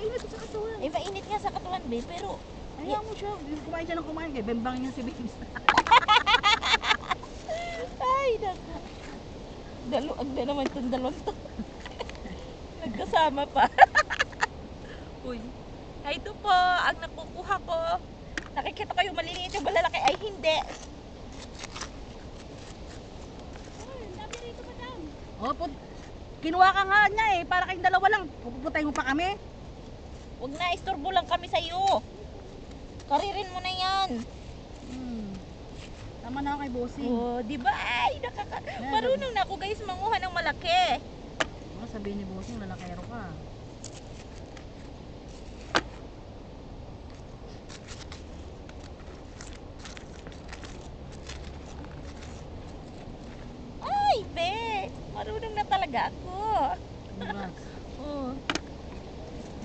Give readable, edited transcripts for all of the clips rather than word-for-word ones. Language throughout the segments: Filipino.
mainit sa katawan. Eh, mainit nga sa katawan, be, pero... Ayaw mo siya. Kumain siya ng kumain. Kaya bembang niya si Babes. Ay, naku. Daluag na naman itong dalawang to. Nagkasama pa. Uy. Ay, ito po, ang nakukuha ko. Nakikita kayo maliliit yung malalaki. Ay, hindi. Oh, kinuha ka nga niya eh. Para kayong dalawa lang. Puputay mo pa kami. Huwag na, istorbo lang kami sa'yo. Karirin mo na yan. Tama na ako kay Bossing. Oh, di ba? Ay, marunong na ako guys manguha ng malaki. Sabihin ni Bossing, lalakero ka. Ay, be. Marunong na talaga ako. Congrats. Oh.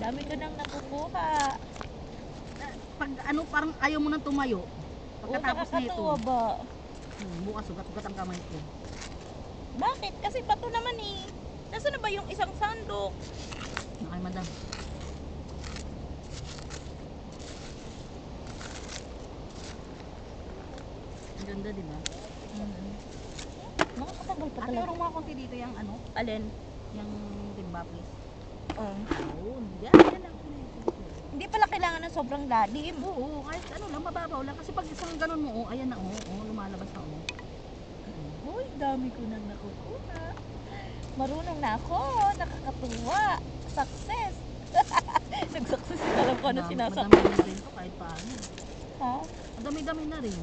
Dami ko nang nakukuha. Pag ano, parang ayaw mo nang tumayo. Pagkatapos na ito. Nakakatuwa ba? Bukas, sugat-sugat ang kamay ko. Bakit? Kasi bato naman eh. Nasaan na ba yung isang sandok? Nakay madam. Ang ganda, di ba? Nakakatagal pa Ate, talaga. urong mga konti dito yung ano, Alin? yung timba, please. Oh. Oo, yan lang. Hindi pala kailangan ng sobrang lalim. Oo, kahit ano lang, mababaw lang. Kasi pag isang ganun mo, oh, ayan na, lumalabas na, Uy, dami ko nang nakukuha. Marunong na ako. Nakakatuwa. Success. Nag-success na alam ko ano sinasabi. Madami na rin to kahit paano. Ha? Madami-dami na rin.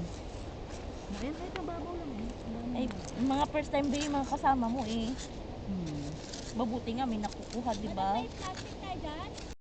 Ayan, kahit mababaw lang eh. Ay, mga first time ba yung mga kasama mo eh. Hmm. Mabuti nga may nakukuha, di ba?